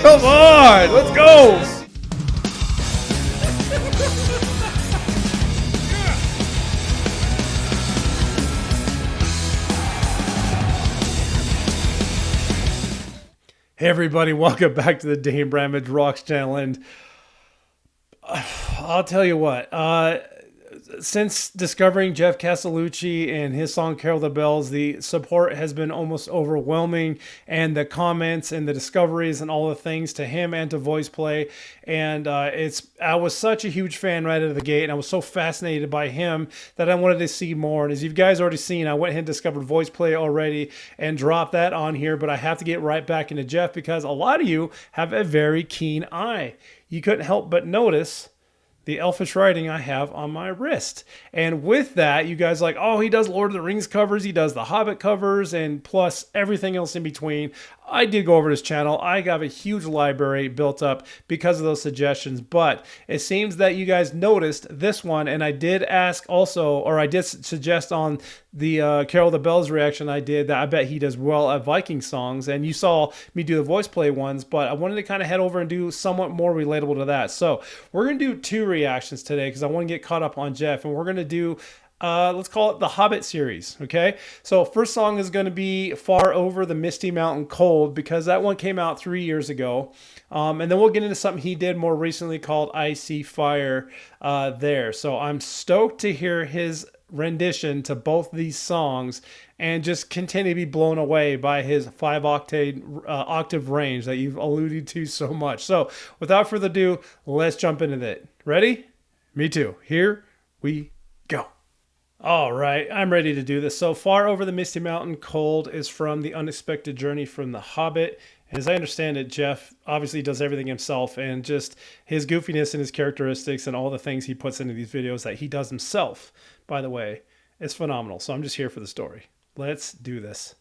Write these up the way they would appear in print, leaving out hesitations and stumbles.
Come on, let's go. Hey everybody, welcome back to the danebramageROCKS channel, and I'll tell you what, since discovering Geoff Castellucci and his song Carol the Bells, the support has been almost overwhelming, and the comments and the discoveries and all the things to him and to VoicePlay, and I was such a huge fan right out of the gate, and I was so fascinated by him that I wanted to see more. And as you guys already seen, I went ahead and discovered VoicePlay already and dropped that on here, but I have to get right back into Geoff because a lot of you have a very keen eye. You couldn't help but notice the elfish writing I have on my wrist. And with that, you guys are like, oh, he does Lord of the Rings covers, he does the Hobbit covers, and plus everything else in between. I did go over to his channel. I got a huge library built up because of those suggestions, but it seems that you guys noticed this one, and I did ask also, or I did suggest on the Carol the Bells reaction I did that I bet he does well at Viking songs, and you saw me do the VoicePlay ones, but I wanted to kind of head over and do somewhat more relatable to that. So we're going to do two reactions today because I want to get caught up on Geoff, and we're going to do let's call it the Hobbit series, okay? So first song is going to be Far Over the Misty Mountain Cold because that one came out 3 years ago. And then we'll get into something he did more recently called I See Fire there. So I'm stoked to hear his rendition to both these songs and just continue to be blown away by his 5-octave range that you've alluded to so much. So without further ado, let's jump into it. Ready? Me too. Here we go. All right, I'm ready to do this. So Far Over the Misty Mountain Cold is from The Unexpected Journey from The Hobbit. And as I understand it, Geoff obviously does everything himself, and just his goofiness and his characteristics and all the things he puts into these videos that he does himself, by the way, is phenomenal. So I'm just here for the story. Let's do this.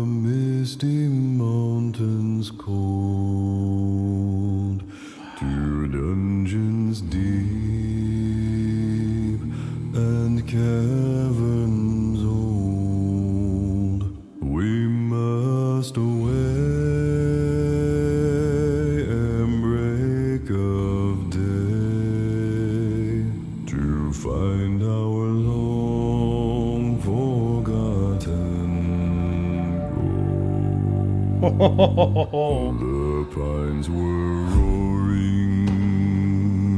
Misty mountains cold, to dungeons deep and caverns old, we must away and break of day to find our long forgotten. The pines were roaring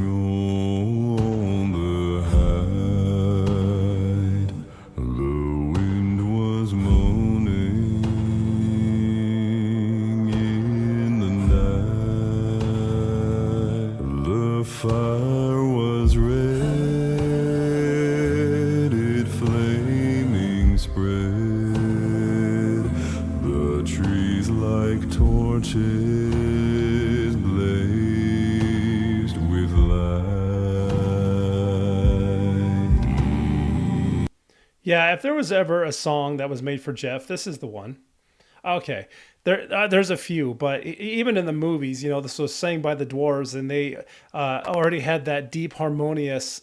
on the height, the wind was moaning in the night, the fire was red, it flaming spread, the trees like torches blazed with light. Yeah, if there was ever a song that was made for Geoff, this is the one. Okay, there's a few, but even in the movies, you know, this was sang by the dwarves, and they already had that deep, harmonious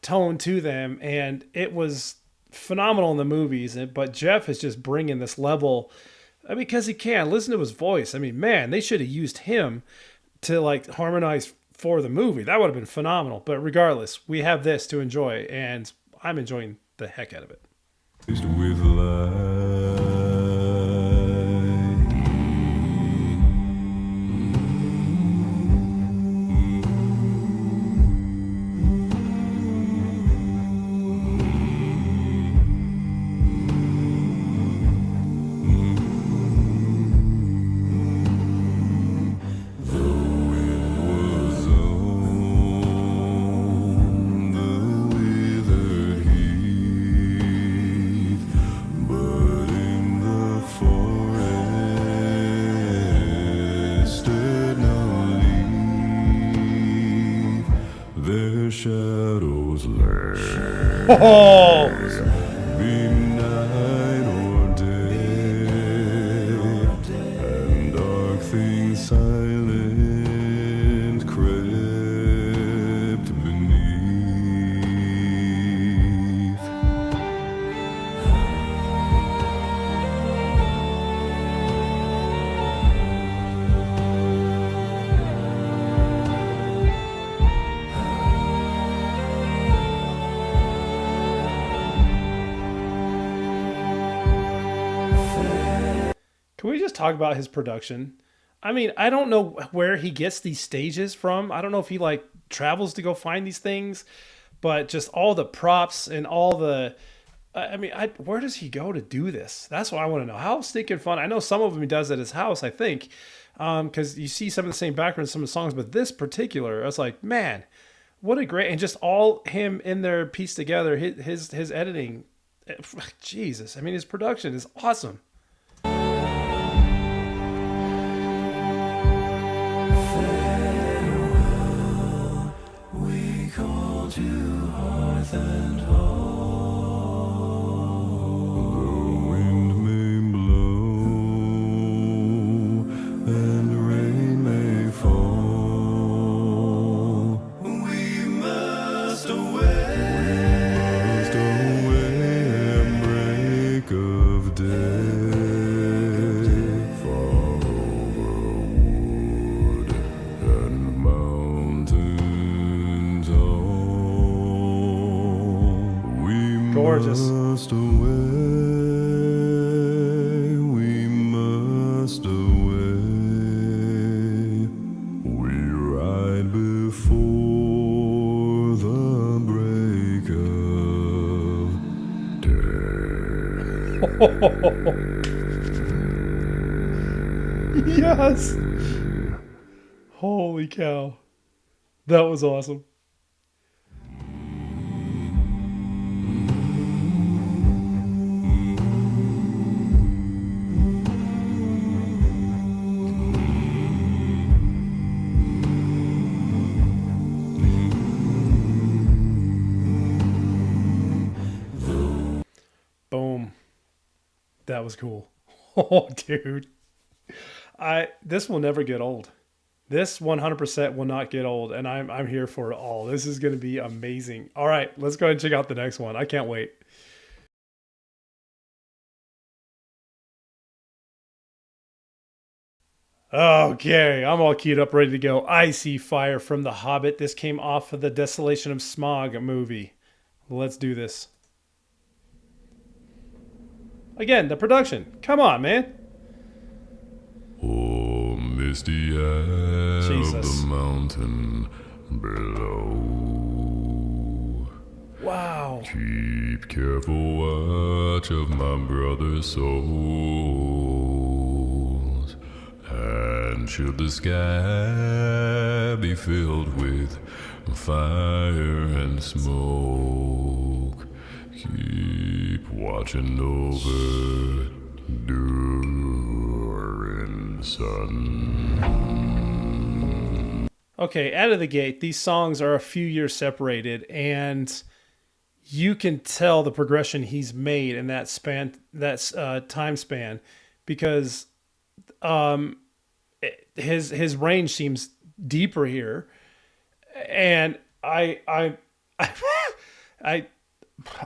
tone to them, and it was phenomenal in the movies. But Geoff is just bringing this level because he can. Listen to his voice. I mean, man, they should have used him to like harmonize for the movie. That would have been phenomenal. But regardless, we have this to enjoy, and I'm enjoying the heck out of it. With light. The wind was Oh, be night or day, and dark things silent crept beneath. can we just talk about his production? I mean, I don't know where he gets these stages from. I don't know if he like travels to go find these things, but just all the props and all the I mean, where does he go to do this? That's what I want to know. How stinking fun. I know some of them he does at his house, I think, because you see some of the same background in some of the songs, but this particular, I was like, man, what a great, and just all him in there pieced together, his editing, Jesus. I mean, his production is awesome. We call to hearth and home. The wind may blow and rain may fall. We must away. We must away at break of day. Far over wood and mountain tall. We Gorgeous. must away. We must away. We ride before the break of day. Yes. Holy cow. That was awesome. Boom. That was cool. Oh, dude. This will never get old. This 100% will not get old, and I'm here for it all. This is going to be amazing. All right, let's go ahead and check out the next one. I can't wait. Okay, I'm all queued up, ready to go. I See Fire from The Hobbit. This came off of the Desolation of Smog movie. Let's do this. Again, the production. Come on, man. Oh, misty eye of Jesus. the mountain below. Wow. Keep careful watch of my brother's souls. And should the sky be filled with fire and smoke, keep watching over during sun. Okay, out of the gate, these songs are a few years separated, and you can tell the progression he's made in that span, time span, because his range seems deeper here, and I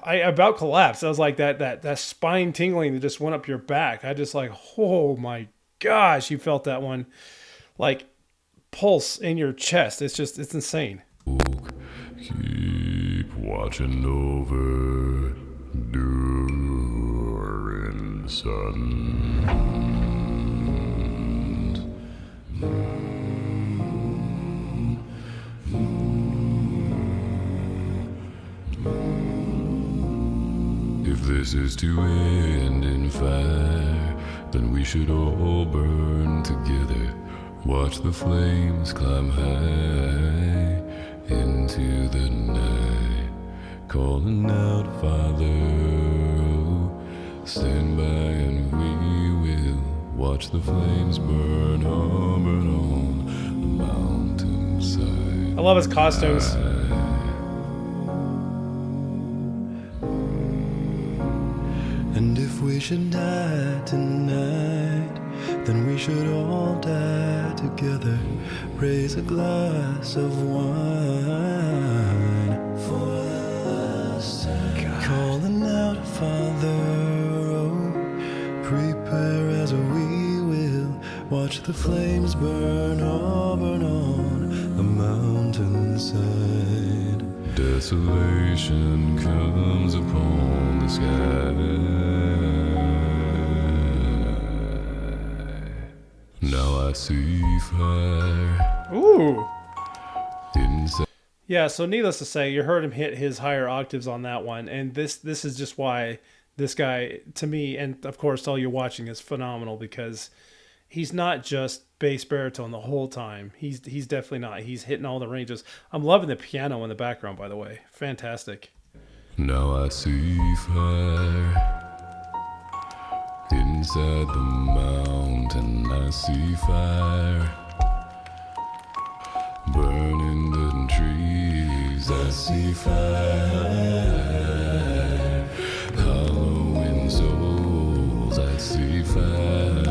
about collapsed. I was like that spine tingling that just went up your back. I just like, oh my gosh, you felt that one like pulse in your chest. It's insane. Keep watching over during sun. If this is to end in fire, then we should all burn together. Watch the flames climb high into the night, calling out, Father, stand by and we will watch the flames burn on the mountainside. I love his costumes. If we should die tonight, then we should all die together. Raise a glass of wine for the last time. Calling out, Father, oh, prepare as we will. Watch the flames burn, oh, burn on the mountainside. Desolation comes upon the sky. Now I see fire. Ooh. Inside. Yeah, so needless to say, you heard him hit his higher octaves on that one, and this is just why this guy, to me, and of course all you're watching, is phenomenal, because he's not just bass baritone the whole time. He's definitely not. He's hitting all the ranges. I'm loving the piano in the background, by the way. Fantastic. Now I see fire. Inside the mountain I see fire. Burning the trees I see fire. Hollowing souls I see fire.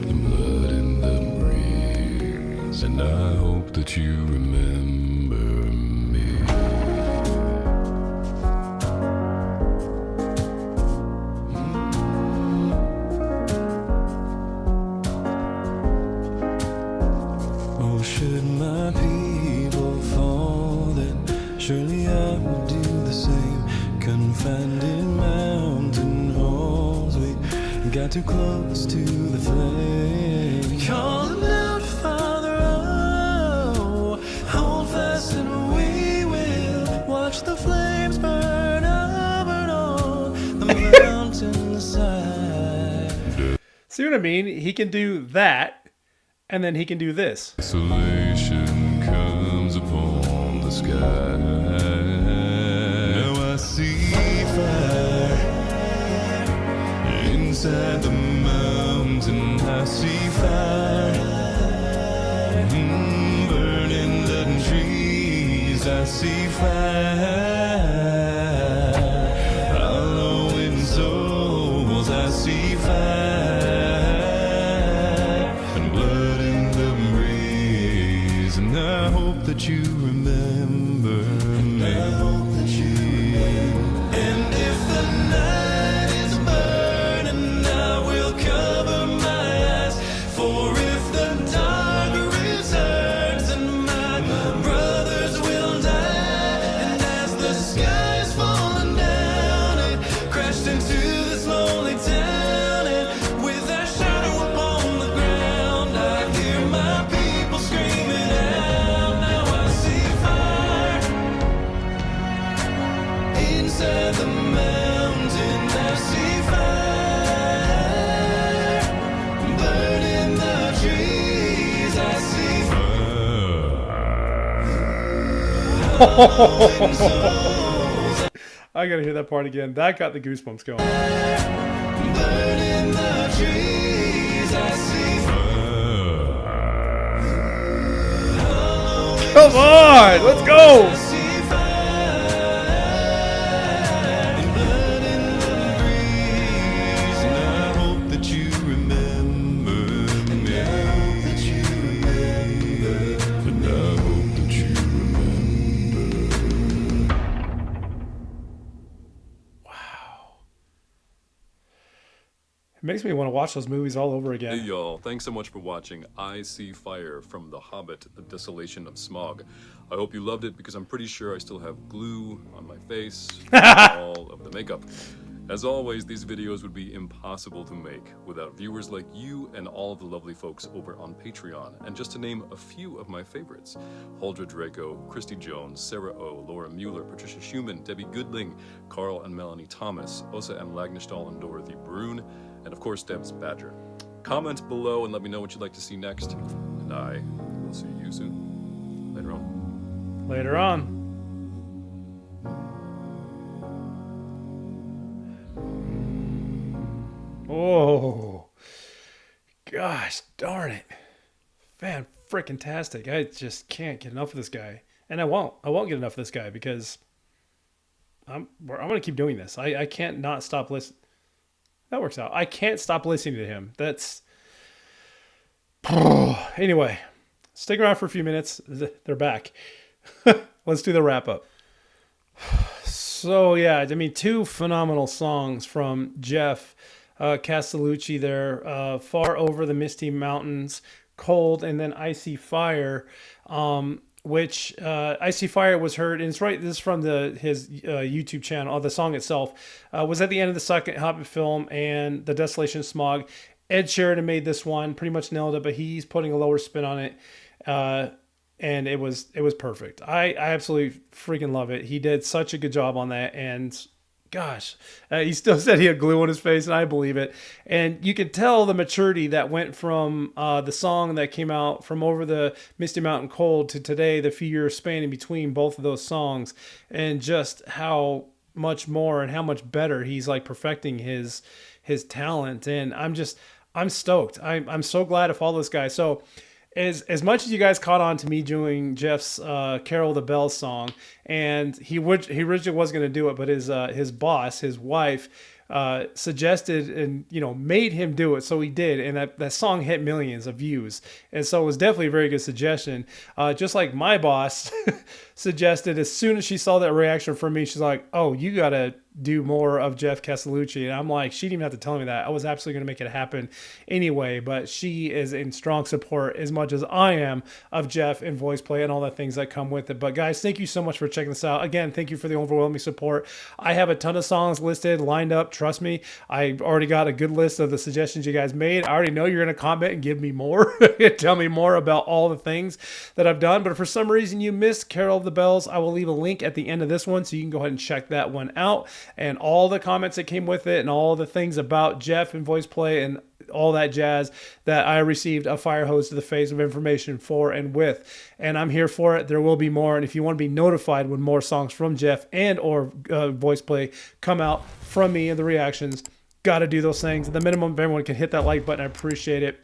The blood in the breeze, and I hope that you remember me. Oh, should my people fall, then surely I will do the same. Confined in mountain halls, we got too close to the flame. Calling out, Father, oh, hold fast and we will watch the flames burn up and on the mountainside. See what I mean? He can do that, and then he can do this. Desolation comes upon the sky. Now I see fire. Inside the mountain I see fire. Burning the trees I see fire. Hollowing souls I see fire. And blood in the breeze, and I hope that you remember me. I hope that you remember. And if the night is burning, I will cover my eyes. For if the dark returns, then my brothers will die. And as the sky is falling down, it crashed into this lonely town. And with that shadow upon the ground, I hear my people screaming out. Now I see fire inside the mountain. I see fire burning the trees. I see hollowing souls I gotta hear that part again. That got the goosebumps going. burning the trees. I see hollowing Come on, let's go. I see fire and blood in the breeze. And I hope that you remember me. I hope that you remember. And I hope that you remember. It makes me want to watch those movies all over Hey again. y'all, thanks so much for watching I See Fire from The Hobbit, The Desolation of Smaug. I hope you loved it because I'm pretty sure I still have glue on my face from all of the makeup. As always, these videos would be impossible to make without viewers like you and all of the lovely folks over on Patreon. And just to name a few of my favorites: Holdra Draco, Christy Jones, Sarah O, Laura Mueller, Patricia Schumann, Debbie Goodling, Carl and Melanie Thomas, Osa M. Lagnestall and Dorothy Brune, and of course Deb's Badger. Comment below and let me know what you'd like to see next, and I will see you soon. Later on. Later on. Oh, gosh darn it. Fan freaking tastic. I just can't get enough of this guy. And I won't get enough of this guy because I'm going to keep doing this. I can't not stop listening. That works out. I can't stop listening to him. That's anyway. Stick around for a few minutes. They're back. Let's do the wrap up. So yeah, I mean, two phenomenal songs from Geoff Castellucci there. Far Over the Misty Mountains Cold, and then Icy Fire. Which Icy Fire was heard, and it's right. This is from his YouTube channel. The song itself was at the end of the second Hobbit film, and the Desolation of Smog. Ed Sheeran made this one, pretty much nailed it, but he's putting a lower spin on it, and it was perfect. I absolutely freaking love it. He did such a good job on that, and gosh, he still said he had glue on his face, and I believe it. And you can tell the maturity that went from the song that came out from Over the Misty Mountain Cold to today, the few years spanning between both of those songs, and just how much more and how much better he's like perfecting his talent. And I'm stoked. I'm so glad to follow this guy. So as much as you guys caught on to me doing Geoff's Carol the Bells song, and he originally was going to do it, but his boss, his wife, suggested and made him do it, so he did, and that song hit millions of views, and so it was definitely a very good suggestion. Just like my boss suggested, as soon as she saw that reaction from me, she's like, "Oh, you gotta do more of Geoff Castellucci," and I'm like, she didn't even have to tell me that. I was absolutely going to make it happen anyway, but she is in strong support as much as I am of Geoff and VoicePlay and all the things that come with it. But guys, thank you so much for checking this out. Again, thank you for the overwhelming support. I have a ton of songs listed, lined up. Trust me, I already got a good list of the suggestions you guys made. I already know you're going to comment and give me more, tell me more about all the things that I've done. But if for some reason you missed Carol of the Bells, I will leave a link at the end of this one, so you can go ahead and check that one out. And all the comments that came with it and all the things about Geoff and VoicePlay and all that jazz that I received a fire hose to the face of information for and with. And I'm here for it. There will be more. And if you want to be notified when more songs from Geoff and or VoicePlay come out from me and the reactions, got to do those things. At the minimum, if everyone can hit that like button, I appreciate it.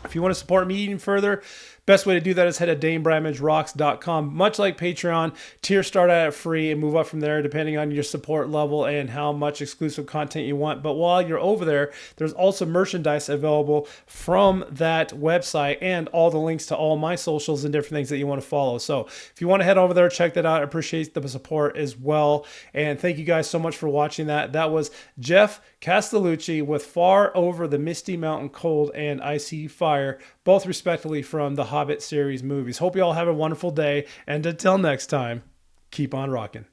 If you want to support me even further, best way to do that is head to danebramageROCKS.com. Much like Patreon, tiers start out at free and move up from there depending on your support level and how much exclusive content you want. But while you're over there, there's also merchandise available from that website and all the links to all my socials and different things that you want to follow. So if you want to head over there, check that out. I appreciate the support as well. And thank you guys so much for watching that. That was Geoff Castellucci with Far Over the Misty Mountain Cold and Icy Fire, both respectively from the Hobbit series movies. Hope you all have a wonderful day, and until next time, keep on rocking.